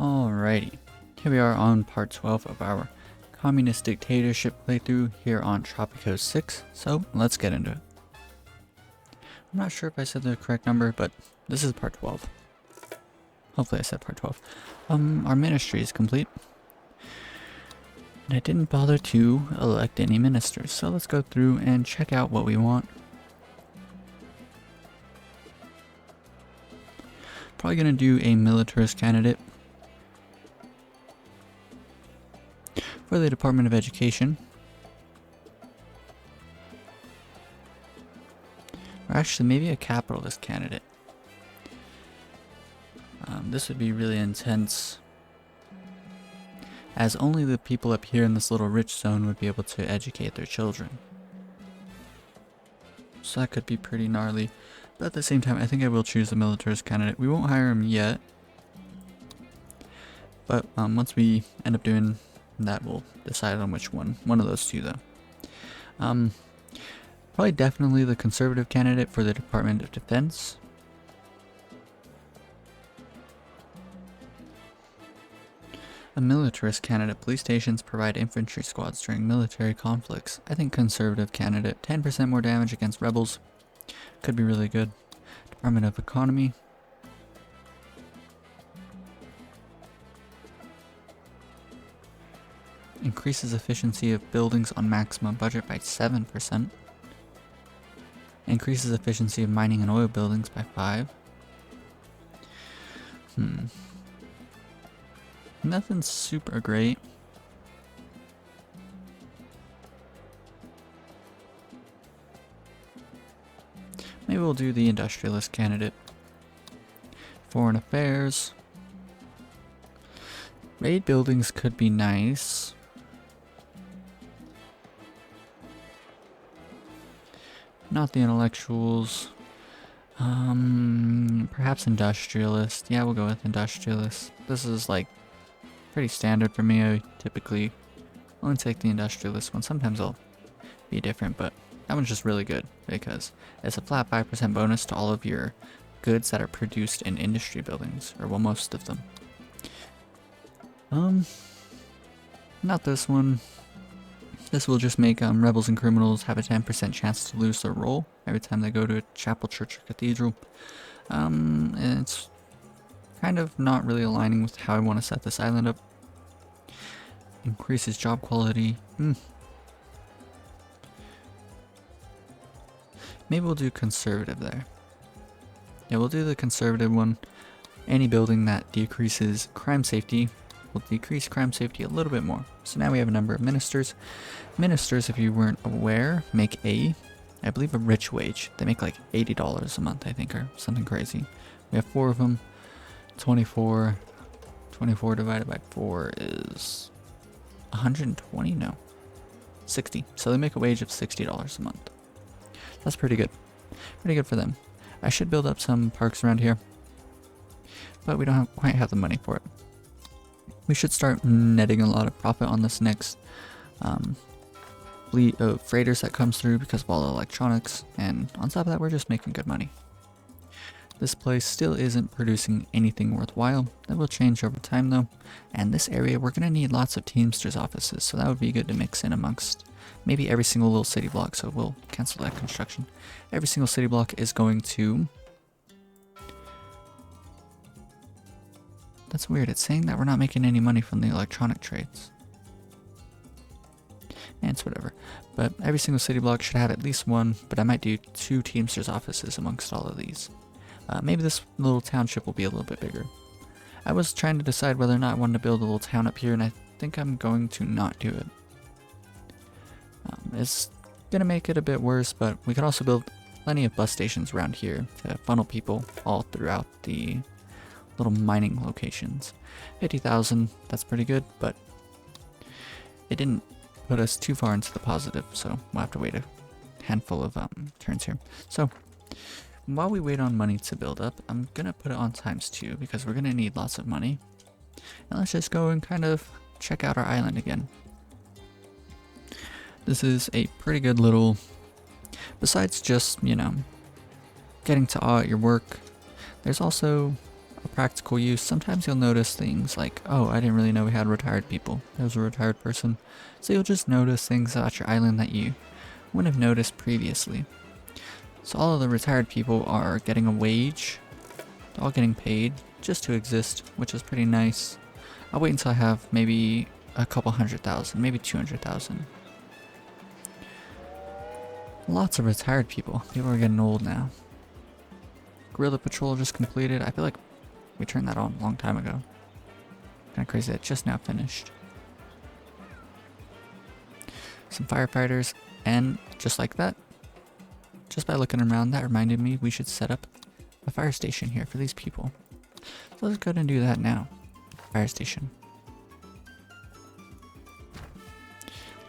Alrighty, here we are on part 12 of our communist dictatorship playthrough here on Tropico 6, so let's get into it. I'm not sure if I said the correct number, but this is part 12. Hopefully I said part 12. Our ministry is complete. And I didn't bother to elect any ministers, so let's go through and check out what we want. Probably gonna do a militarist candidate for the Department of Education. Or actually maybe a capitalist candidate. This would be really intense, as only the people up here in this little rich zone would be able to educate their children. So that could be pretty gnarly, but at the same time I think I will choose the militarist candidate. We won't hire him yet, but once we end up doing that, we'll decide on which one of those two though. Probably definitely the conservative candidate for the Department of Defense. A militarist candidate. Police stations provide infantry squads during military conflicts. I think conservative candidate. 10% more damage against rebels. Could be really good. Department of Economy. Increases efficiency of buildings on maximum budget by 7%. Increases efficiency of mining and oil buildings by 5%. Nothing super great. Maybe we'll do the industrialist candidate. Foreign affairs. Raid buildings could be nice. Not the intellectuals. Perhaps industrialist. Yeah, we'll go with industrialist. This is like pretty standard for me. I typically only take the industrialist one. Sometimes I'll be different, but that one's just really good because it's a flat 5% bonus to all of your goods that are produced in industry buildings, or well, most of them. Not this one. This will just make rebels and criminals have a 10% chance to lose their role every time they go to a chapel, church, or cathedral. And it's kind of not really aligning with how I want to set this island up. Increases job quality. Maybe we'll do conservative there. Yeah, we'll do the conservative one. Any building that decreases crime safety will decrease crime safety a little bit more. So now we have a number of ministers. Ministers, if you weren't aware, make I believe a rich wage. They make like $80 a month, I think, or something crazy. We have 4 of them. 24 divided by 4 is 120? No, 60. So they make a wage of $60 a month. That's pretty good. Pretty good for them. I should build up some parks around here, but we don't quite have the money for it. We should start netting a lot of profit on this next fleet of freighters that comes through because of all the electronics, and on top of that we're just making good money. This place still isn't producing anything worthwhile. That will change over time though. And this area, we're going to need lots of Teamsters offices, so that would be good to mix in amongst maybe every single little city block, so we'll cancel that construction. Every single city block is going to... That's weird, it's saying that we're not making any money from the electronic trades. And it's whatever. But every single city block should have at least one, but I might do 2 Teamsters offices amongst all of these. Maybe this little township will be a little bit bigger. I was trying to decide whether or not I wanted to build a little town up here, and I think I'm going to not do it. It's going to make it a bit worse, but we could also build plenty of bus stations around here to funnel people all throughout the little mining locations. 50,000, that's pretty good, but it didn't put us too far into the positive, so we'll have to wait a handful of turns here. So while we wait on money to build up, I'm gonna put it on ×2 because we're gonna need lots of money. And let's just go and kind of check out our island again. This is a pretty good little, besides just, you know, getting to awe at your work, there's also a practical use, sometimes you'll notice things like, oh, I didn't really know we had retired people. There was a retired person. So you'll just notice things about your island that you wouldn't have noticed previously. So all of the retired people are getting a wage. They're all getting paid just to exist, which is pretty nice. I'll wait until I have maybe a couple 100,000, maybe 200,000. Lots of retired people. People are getting old now. Guerrilla patrol just completed. I feel like we turned that on a long time ago. Kind of crazy that just now finished. Some firefighters, and just like that, just by looking around, that reminded me we should set up a fire station here for these people. So let's go ahead and do that now. Fire station.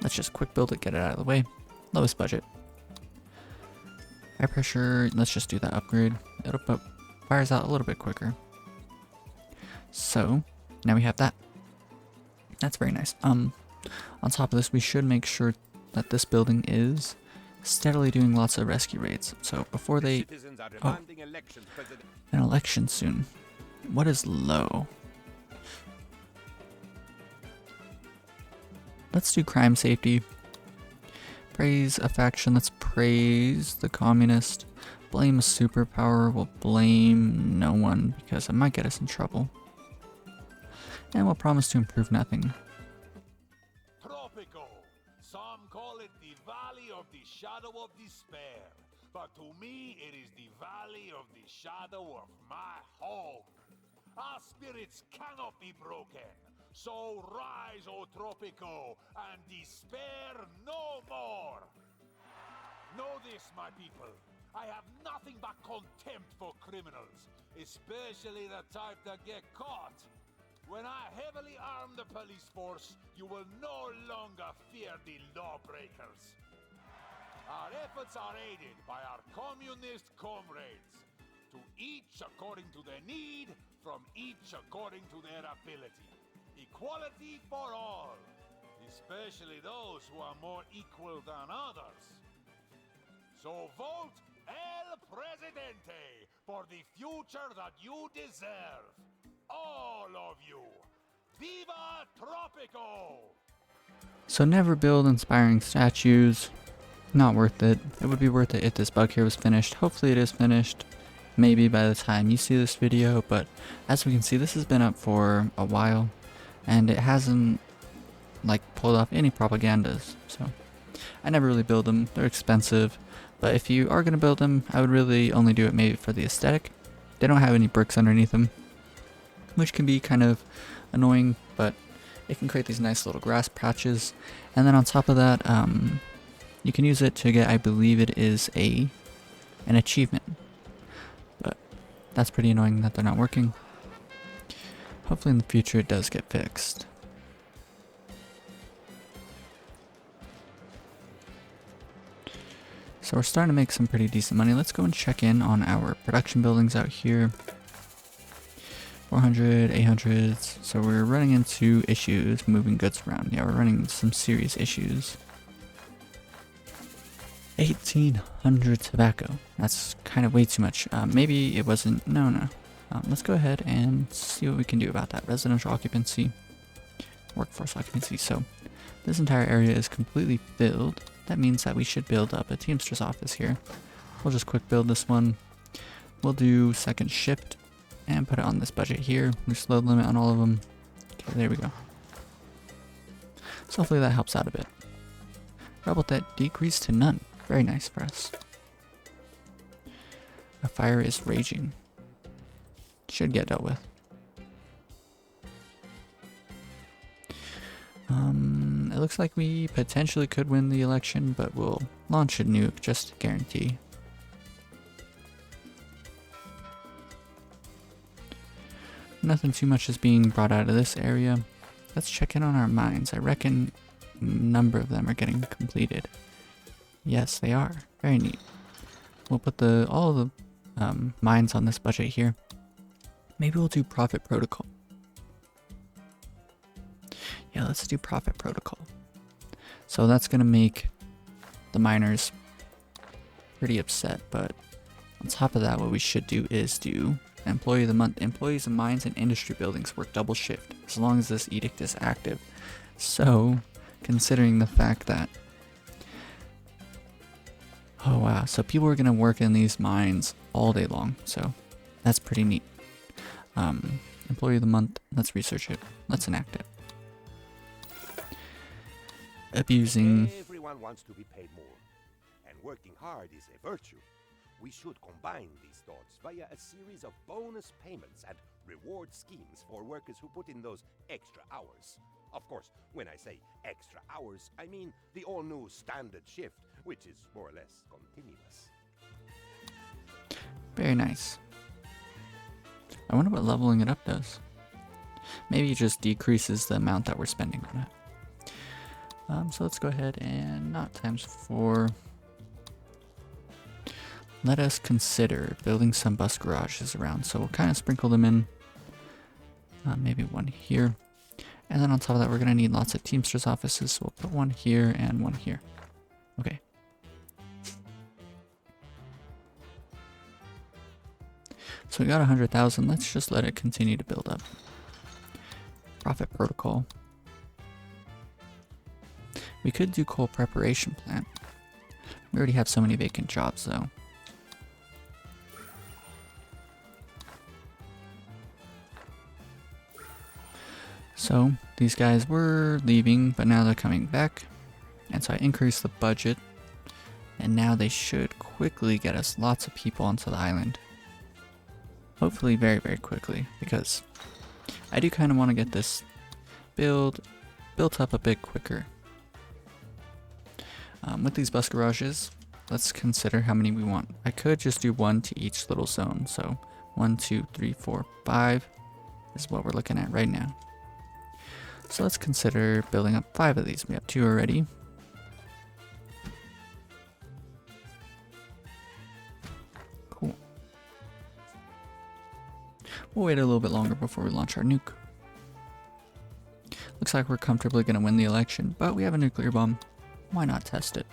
Let's just quick build it, get it out of the way. Lowest budget. High pressure, let's just do that upgrade. It'll put fires out a little bit quicker. So, now we have that. That's very nice. On top of this, we should make sure that this building is steadily doing lots of rescue raids. So before they... Oh, an election soon. What is low? Let's do crime safety. Praise a faction. Let's praise the communist. Blame a superpower. We'll blame no one because it might get us in trouble. And we'll promise to improve nothing. Tropico. Some call it the Valley of the Shadow of Despair. But to me, it is the Valley of the Shadow of my home. Our spirits cannot be broken. So rise, O Tropico, and despair no more. Know this, my people. I have nothing but contempt for criminals, especially the type that get caught. When I heavily arm the police force, you will no longer fear the lawbreakers. Our efforts are aided by our communist comrades. To each according to their need, from each according to their ability. Equality for all, especially those who are more equal than others. So vote El Presidente for the future that you deserve. All of you. Viva Tropico! So never build inspiring statues. Not worth it. It would be worth it if this bug here was finished. Hopefully it is finished. Maybe by the time you see this video, but as we can see, this has been up for a while and it hasn't like pulled off any propagandas. So I never really build them. They're expensive, but if you are going to build them, I would really only do it maybe for the aesthetic. They don't have any bricks underneath them, which can be kind of annoying, but it can create these nice little grass patches. And then on top of that, you can use it to get, I believe it is an achievement. But that's pretty annoying that they're not working. Hopefully in the future it does get fixed. So we're starting to make some pretty decent money. Let's go and check in on our production buildings out here. 400, 800s. So we're running into issues moving goods around. Yeah, we're running into some serious issues. 1800 tobacco. That's kind of way too much. Maybe it wasn't. No. Let's go ahead and see what we can do about that. Residential occupancy, workforce occupancy. So this entire area is completely filled. That means that we should build up a Teamster's office here. We'll just quick build this one. We'll do second shift and put it on this budget here. There's load limit on all of them. Okay, there we go. So hopefully that helps out a bit. Rebel that decreased to none. Very nice for us. A fire is raging. Should get dealt with. It looks like we potentially could win the election, but we'll launch a nuke just to guarantee. Nothing too much is being brought out of this area. Let's check in on our mines. I reckon a number of them are getting completed. Yes, they are. Very neat. We'll put all the mines on this budget here. Maybe we'll do profit protocol. Yeah, let's do profit protocol. So that's going to make the miners pretty upset, but on top of that, what we should do is do Employee of the month. Employees of mines and industry buildings work double shift as long as this edict is active. So, considering the fact that, oh wow, so people are gonna work in these mines all day long. So that's pretty neat. Employee of the month. Let's research it. Let's enact it. Abusing. Everyone wants to be paid more, and working hard is a virtue. We should combine these thoughts via a series of bonus payments and reward schemes for workers who put in those extra hours. Of course, when I say extra hours, I mean the all-new standard shift, which is more or less continuous. Very nice. I wonder what leveling it up does. Maybe it just decreases the amount that we're spending on it. So let's go ahead and not times 4. Let us consider building some bus garages around. So we'll kind of sprinkle them in. Maybe one here. And then on top of that, we're going to need lots of Teamsters offices. So we'll put one here and one here. Okay. So we got 100,000. Let's just let it continue to build up. Profit protocol. We could do coal preparation plant. We already have so many vacant jobs though. So these guys were leaving, but now they're coming back. And so I increased the budget. And now they should quickly get us lots of people onto the island. Hopefully very, very quickly, because I do kind of want to get this built up a bit quicker. With these bus garages, let's consider how many we want. I could just do 1 to each little zone. So 1, 2, 3, 4, 5 is what we're looking at right now. So let's consider building up 5 of these. We have 2 already. Cool. We'll wait a little bit longer before we launch our nuke. Looks like we're comfortably going to win the election, but we have a nuclear bomb. Why not test it?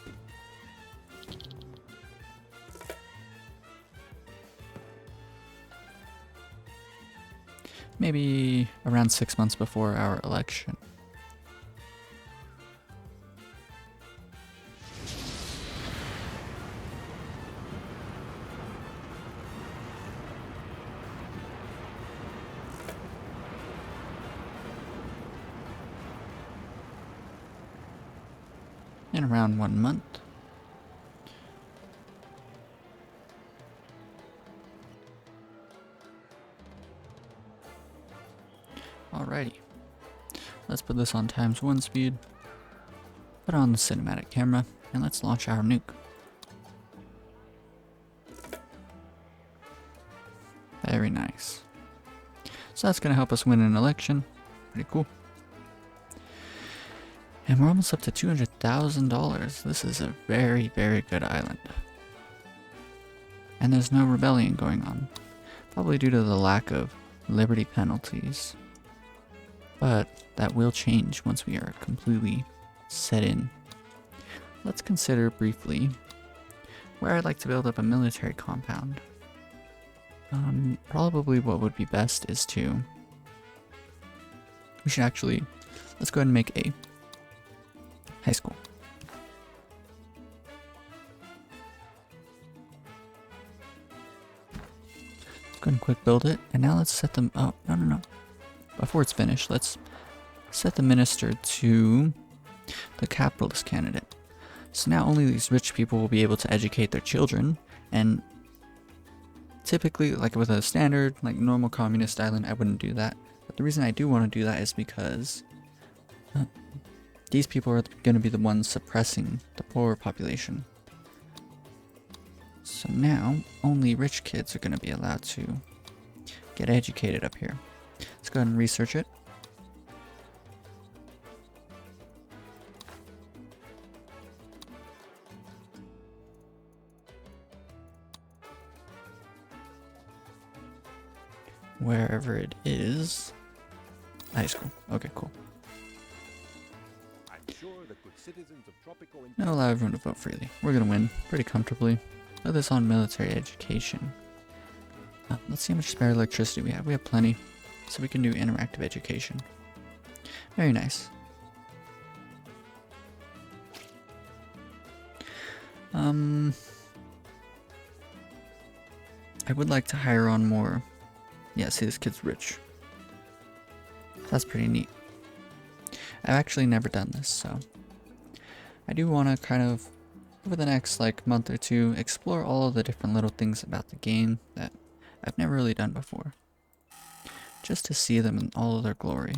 Maybe around 6 months before our election. In around 1 month. Alrighty. Let's put this on ×1 speed. Put on the cinematic camera, and let's launch our nuke. Very nice. So that's going to help us win an election. Pretty cool. And we're almost up to $200,000. This is a very, very good island. And there's no rebellion going on. Probably due to the lack of liberty penalties. But that will change once we are completely set in. Let's consider briefly where I'd like to build up a military compound. Probably what would be best is to... We should actually... Let's go ahead and make a high school. Let's go ahead and quick build it. And now let's set them... Oh, no. Before it's finished, let's set the minister to the capitalist candidate. So now only these rich people will be able to educate their children, and typically, like with a standard, like normal communist island, I wouldn't do that. But the reason I do want to do that is because these people are going to be the ones suppressing the poor population. So now, only rich kids are going to be allowed to get educated up here. Let's go ahead and research it. Wherever it is. High school. Okay, cool. I'm sure the good citizens of Tropico Now allow everyone to vote freely. We're gonna win pretty comfortably. Put this on military education. Let's see how much spare electricity we have. We have plenty. So we can do interactive education. Very nice. I would like to hire on more. Yeah, see, this kid's rich. That's pretty neat. I've actually never done this, so I do want to kind of, over the next like month or two, explore all of the different little things about the game that I've never really done before. Just to see them in all of their glory.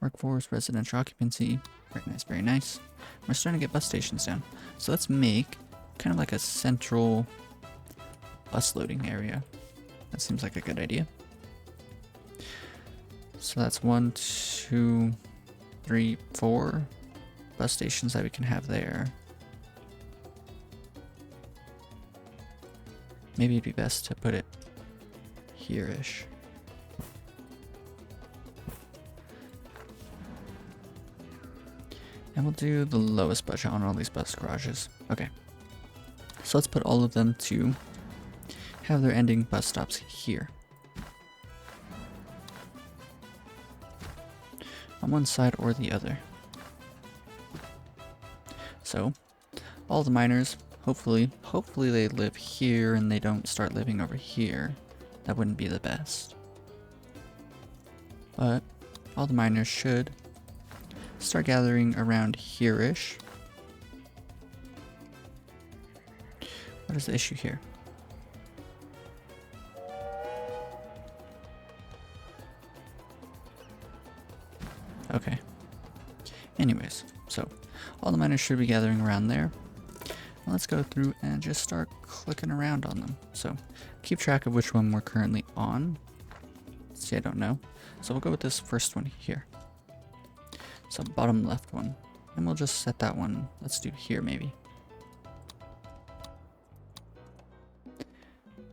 Workforce, residential occupancy, very nice, very nice. We're starting to get bus stations down. So let's make kind of like a central bus loading area. That seems like a good idea. So that's 1, 2, 3, 4 bus stations that we can have there. Maybe it'd be best to put it here-ish. And we'll do the lowest budget on all these bus garages. Okay. So let's put all of them to have their ending bus stops here. On one side or the other. So, all the miners, hopefully they live here and they don't start living over here. That wouldn't be the best. But, all the miners should start gathering around here-ish. What is the issue here? Okay. Anyways, so all the miners should be gathering around there. Let's go through and just start clicking around on them. So keep track of which one we're currently on. See, I don't know. So we'll go with this first one here. So bottom left one. And we'll just set that one. Let's do here maybe.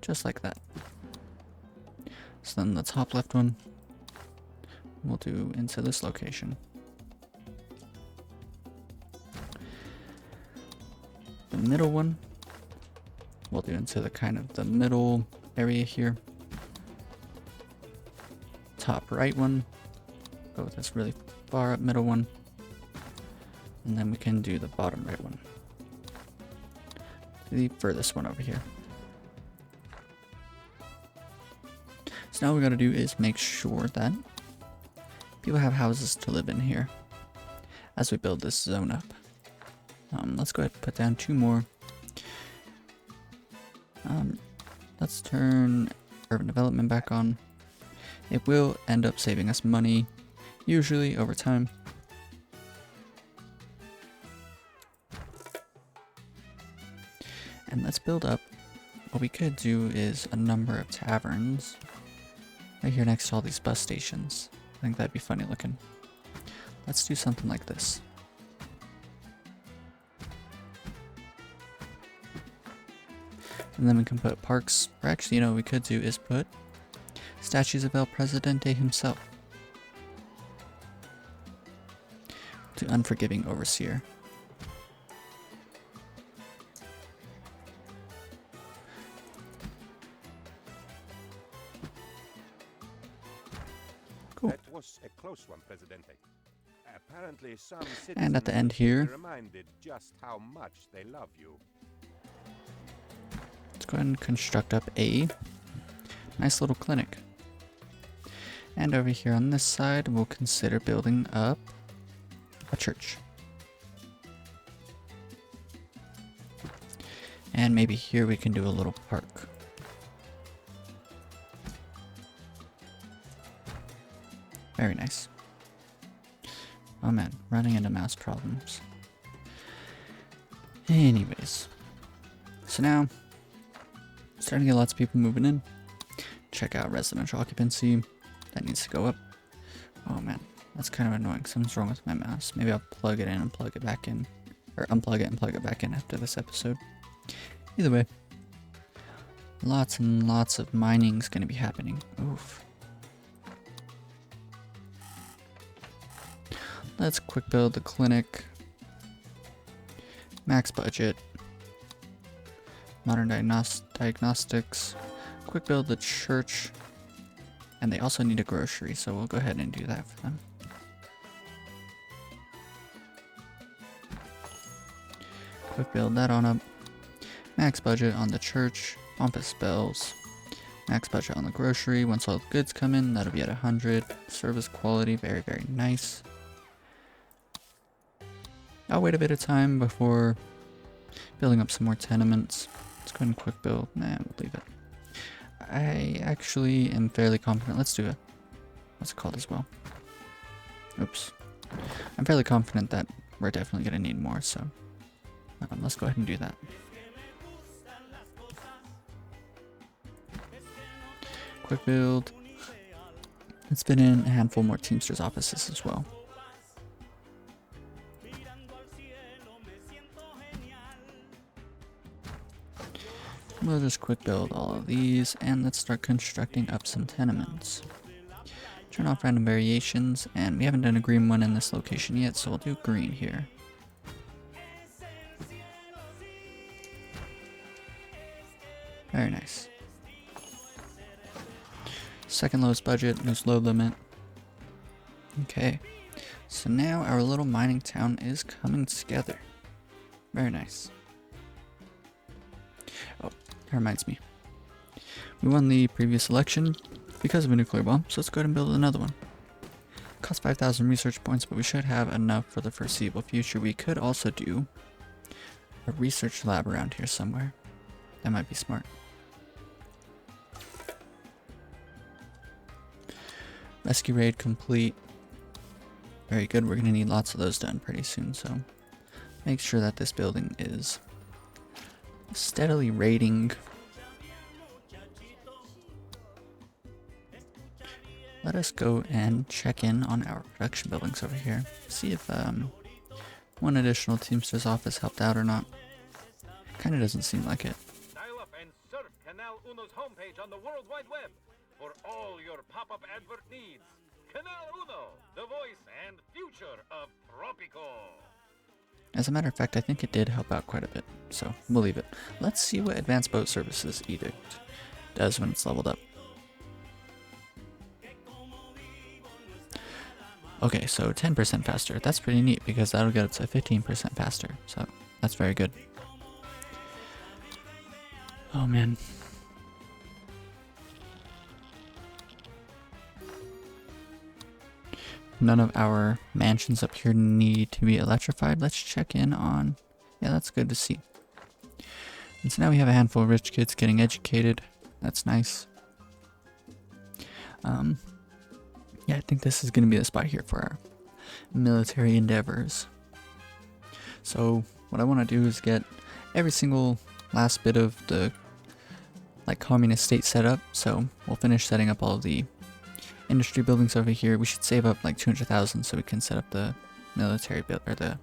Just like that. So then the top left one we'll do into this location. The middle one we'll do into the kind of the middle area here. Top right one, go with this really far up middle one. And then we can do the bottom right one. The furthest one over here. So now what we gotta do is make sure that people have houses to live in here as we build this zone up. Let's go ahead and put down 2 more. Let's turn urban development back on. It will end up saving us money, usually over time. And let's build up. What we could do is a number of taverns right here next to all these bus stations. I think that'd be funny looking. Let's do something like this. And then we can put parks, or actually, you know what we could do is put statues of El Presidente himself. To Unforgiving Overseer. Cool. That was a close one, Presidente. Apparently, some And at the end citizens here, were reminded just how much they love you. let's go ahead and construct up a nice little clinic. And over here on this side, we'll consider building up a church. And maybe here we can do a little park. Very nice. Oh man, running into mouse problems. Anyways. So now, starting to get lots of people moving in. Check out residential occupancy. That needs to go up. Oh man, that's kind of annoying. Something's wrong with my mouse. Maybe I'll plug it in and plug it back in. Or unplug it and plug it back in after this episode. Either way. Lots and lots of mining's gonna be happening. Oof. Let's quick build the clinic. Max budget. Modern diagnostics. quick build the church. And they also need a grocery, so we'll go ahead and do that for them. Quick build that on up. Max budget on the church. Pompous spells. Max budget on the grocery. Once all the goods come in, that'll be at 100. Service quality, very, very nice. I'll wait a bit of time before building up some more tenements. Let's go ahead and quick build. Nah, we'll leave it. I actually am fairly confident. Let's do it. What's it called as well? Oops. I'm fairly confident that we're definitely going to need more, so let's go ahead and do that. Quick build. Let's fit in a handful more Teamsters offices as well. We'll just quick build all of these, and let's start constructing up some tenements. Turn off random variations, and we haven't done a green one in this location yet, so we'll do green here. Very nice. Second lowest budget, most load limit. Okay, so now our little mining town is coming together. Very nice. Oh, that reminds me. We won the previous election because of a nuclear bomb, so let's go ahead and build another one. Cost 5,000 research points, but we should have enough for the foreseeable future. We could also do a research lab around here somewhere. That might be smart. Rescue raid complete. Very good, we're going to need lots of those done pretty soon, so make sure that this building is steadily raiding. Let us go and check in on our production buildings over here. See if one additional Teamsters office helped out or not. Kinda doesn't seem like it. Dial up and surf Canal Uno's homepage on the World Wide Web for all your pop-up advert needs. Canal Uno, the voice and future of Tropico. As a matter of fact, I think it did help out quite a bit, so we'll leave it. Let's see what Advanced Boat Services Edict does when it's leveled up. Okay, so 10% faster. That's pretty neat because that'll get us to 15% faster, so that's very good. Oh man. None of our mansions up here need to be electrified. Let's check in on... Yeah, that's good to see. And so now we have a handful of rich kids getting educated. That's nice. Yeah, I think this is going to be the spot here for our military endeavors. So what I want to do is get every single last bit of the communist state set up. So we'll finish setting up all of the industry buildings over here. We should save up like 200,000 so we can set up the military build or the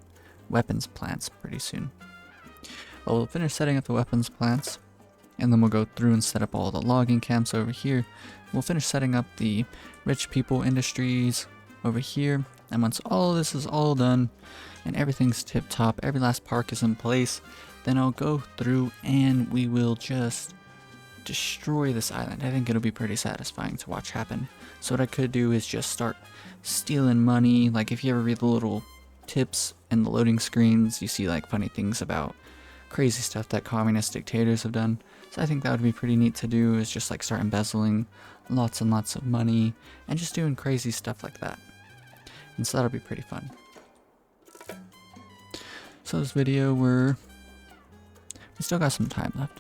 weapons plants pretty soon. Well, we'll finish setting up the weapons plants, and then we'll go through and set up all the logging camps over here. We'll finish setting up the rich people industries over here, and once all of this is all done and everything's tip top, every last park is in place, then I'll go through and we will just destroy this island. I think it'll be pretty satisfying to watch happen. So what I could do is just start stealing money. Like if you ever read the little tips in the loading screens, you see like funny things about crazy stuff that communist dictators have done. So I think that would be pretty neat to do, is just like start embezzling lots and lots of money and just doing crazy stuff like that. And so that'll be pretty fun. So this video, we still got some time left.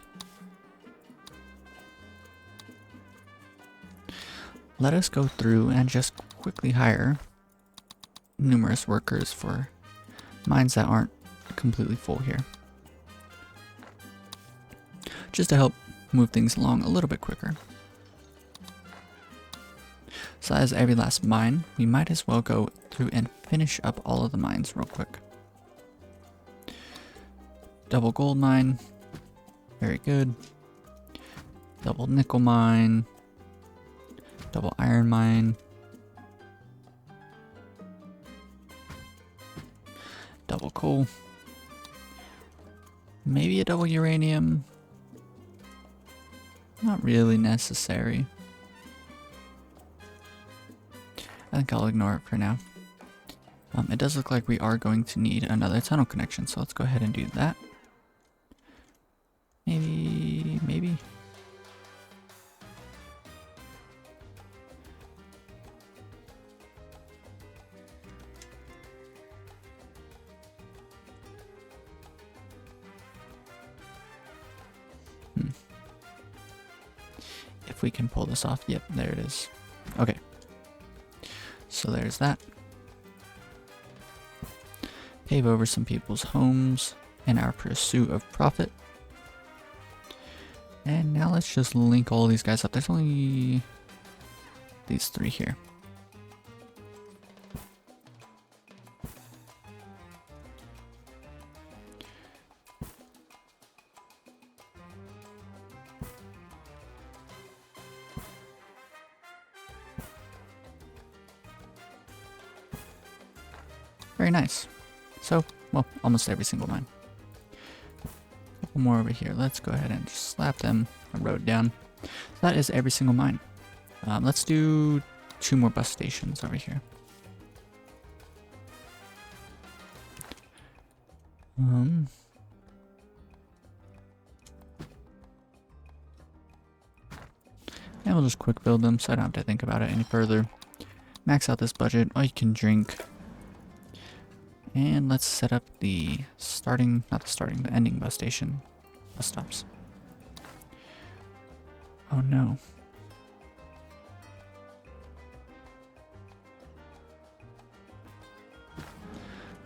Let us go through and just quickly hire numerous workers for mines that aren't completely full here, just to help move things along a little bit quicker. So as every last mine, we might as well go through and finish up all of the mines real quick. Double gold mine, very good. Double nickel mine, double iron mine, double coal, maybe a double uranium. Not really necessary. I think I'll ignore it for now. It does look like we are going to need another tunnel connection, so let's go ahead and do that. Maybe. If we can pull this off. Yep, there it is. Okay. So there's that. Pave over some people's homes in our pursuit of profit. And now let's just link all these guys up. There's only these 3 here. Very nice. So, well, almost every single mine. A couple more over here. Let's go ahead and just slap them a road down. So that is every single mine. Let's do 2 more bus stations over here. And we'll just quick build them so I don't have to think about it any further. Max out this budget. All you can drink. And let's set up the the ending bus station. Bus stops. Oh no.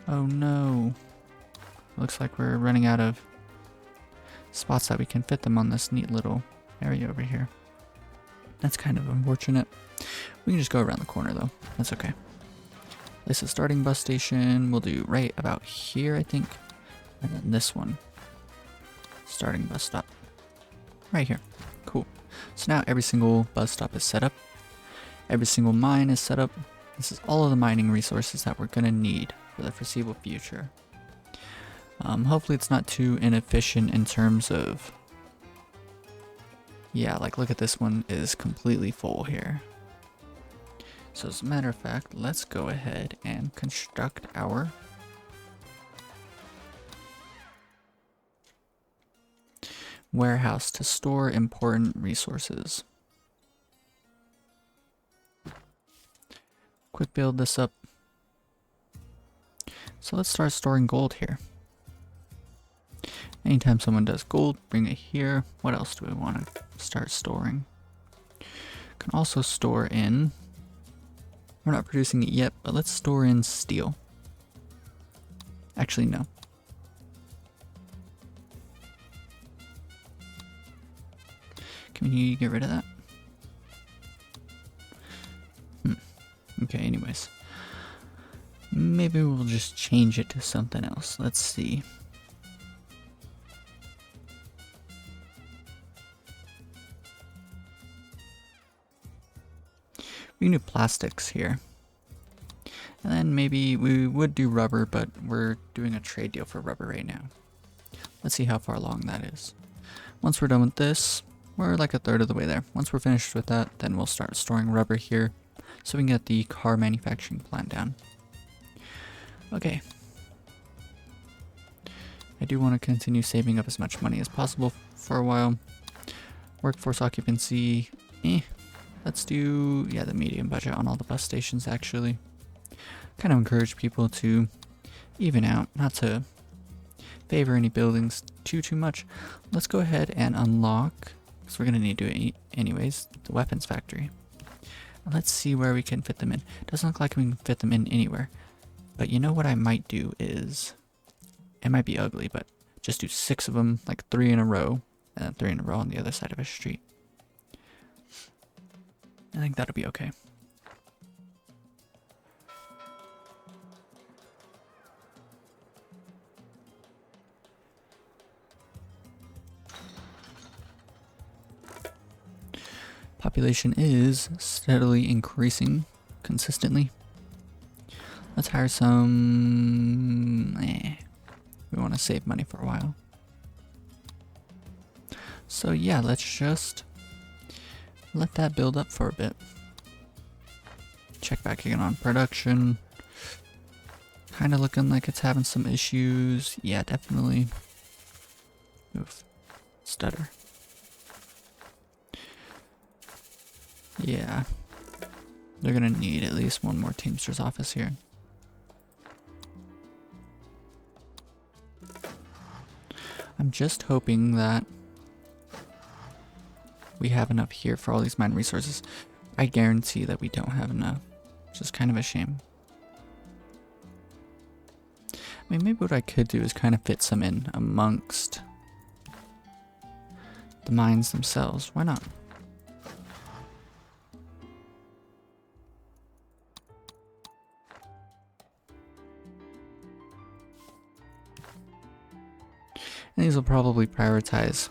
Oh no. Looks like we're running out of spots that we can fit them on this neat little area over here. That's kind of unfortunate. We can just go around the corner though. That's okay. Place a starting bus station. We'll do right about here, I think. And then this one. Starting bus stop. Right here. Cool. So now every single bus stop is set up. Every single mine is set up. This is all of the mining resources that we're going to need for the foreseeable future. Hopefully it's not too inefficient in terms of... Yeah, like look at this one is completely full here. So as a matter of fact, let's go ahead and construct our warehouse to store important resources. Quick build this up. So let's start storing gold here. Anytime someone does gold, bring it here. What else do we want to start storing? Can also store in... We're not producing it yet, but let's store in steel. Actually, no. Can we get rid of that? Okay, anyways. Maybe we'll just change it to something else. Let's see. We can do plastics here. And then maybe we would do rubber, but we're doing a trade deal for rubber right now. Let's see how far along that is. Once we're done with this, we're like a third of the way there. Once we're finished with that, then we'll start storing rubber here so we can get the car manufacturing plant down. Okay. I do want to continue saving up as much money as possible for a while. Workforce occupancy, Let's do, yeah, the medium budget on all the bus stations, actually. Kind of encourage people to even out, not to favor any buildings too much. Let's go ahead and unlock, because we're going to need to do it anyways, the weapons factory. Let's see where we can fit them in. Doesn't look like we can fit them in anywhere. But you know what I might do is, it might be ugly, but just do 6 of them, like 3 in a row, and then 3 in a row on the other side of a street. I think that'll be okay. Population is steadily increasing consistently. Let's hire some... We want to save money for a while. So yeah, let's just let that build up for a bit. Check back again on production. Kind of looking like it's having some issues. Yeah, definitely. Oof. Stutter. Yeah. They're gonna need at least one more Teamster's office here. I'm just hoping that we have enough here for all these mine resources. I guarantee that we don't have enough. Which is kind of a shame. I mean, maybe what I could do is kind of fit some in amongst the mines themselves. Why not? And these will probably prioritize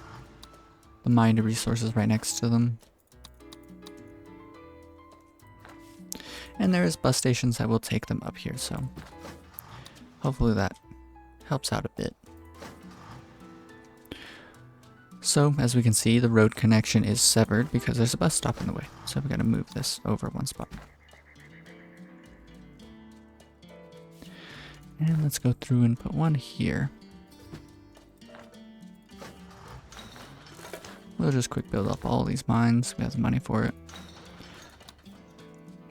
the mined resources right next to them. And there is bus stations that will take them up here, so hopefully that helps out a bit. So, as we can see, the road connection is severed because there's a bus stop in the way. So we gotta move this over one spot. And let's go through and put one here. We'll just quick build up all these mines. We have the money for it.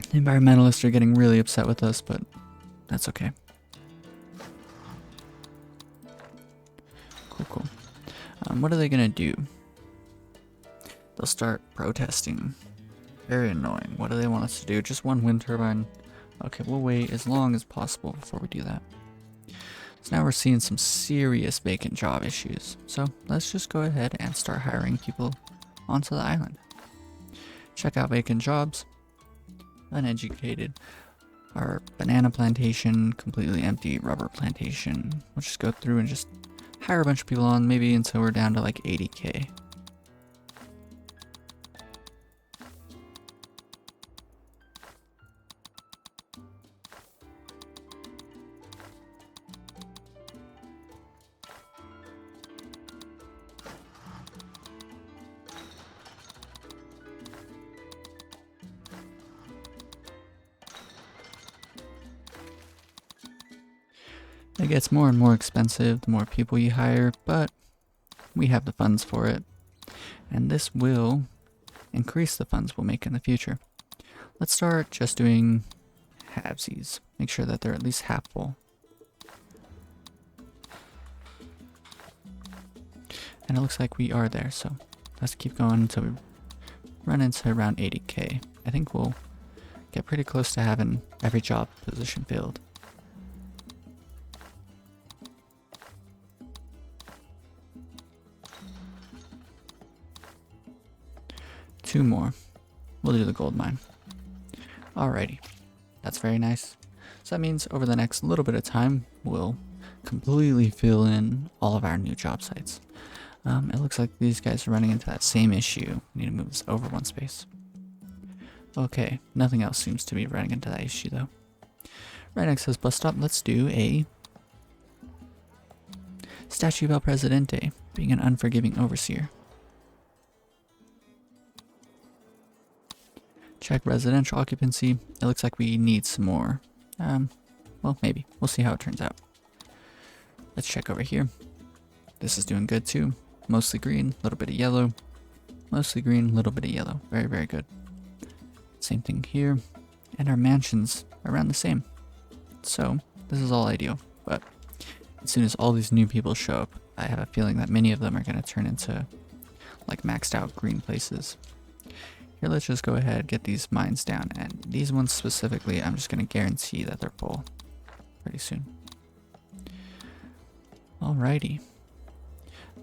The environmentalists are getting really upset with us, but that's okay. Cool. What are they gonna do? They'll start protesting. Very annoying. What do they want us to do? Just one wind turbine? Okay, we'll wait as long as possible before we do that. So now we're seeing some serious vacant job issues. So let's just go ahead and start hiring people onto the island. Check out vacant jobs. Uneducated. Our banana plantation, completely empty. Rubber plantation. We'll just go through and just hire a bunch of people on, maybe until we're down to like 80k. It gets more and more expensive the more people you hire, but we have the funds for it. And this will increase the funds we'll make in the future. Let's start just doing halvesies. Make sure that they're at least half full. And it looks like we are there, so let's keep going until we run into around 80k. I think we'll get pretty close to having every job position filled. Two more. We'll do the gold mine. Alrighty. That's very nice. So that means over the next little bit of time, we'll completely fill in all of our new job sites. It looks like these guys are running into that same issue. We need to move this over one space. Okay, nothing else seems to be running into that issue though. Right next to this bus stop, let's do a statue of El Presidente, being an unforgiving overseer. Check residential occupancy. It looks like we need some more. Well, maybe. We'll see how it turns out. Let's check over here. This is doing good too. Mostly green, a little bit of yellow. Mostly green, a little bit of yellow. Very, very good. Same thing here. And our mansions are around the same. So, this is all ideal. But as soon as all these new people show up, I have a feeling that many of them are going to turn into like maxed out green places. Here, let's just go ahead, get these mines down, and these ones specifically, I'm just going to guarantee that they're full pretty soon. Alrighty.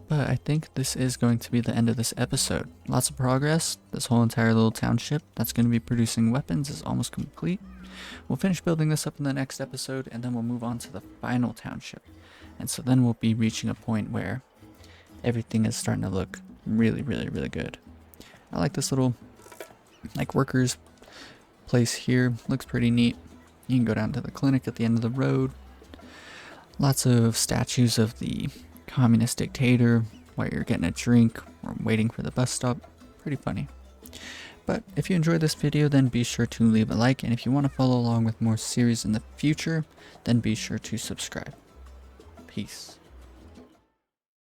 But I think this is going to be the end of this episode. Lots of progress. This whole entire little township that's going to be producing weapons is almost complete. We'll finish building this up in the next episode, and then we'll move on to the final township. And so then we'll be reaching a point where everything is starting to look really, really, really good. I like this little like workers place here. Looks pretty neat. You can go down to the clinic at the end of the road. Lots of statues of the communist dictator while you're getting a drink or waiting for the bus stop. Pretty funny. But if you enjoyed this video, then be sure to leave a like, and if you want to follow along with more series in the future, then be sure to subscribe. Peace.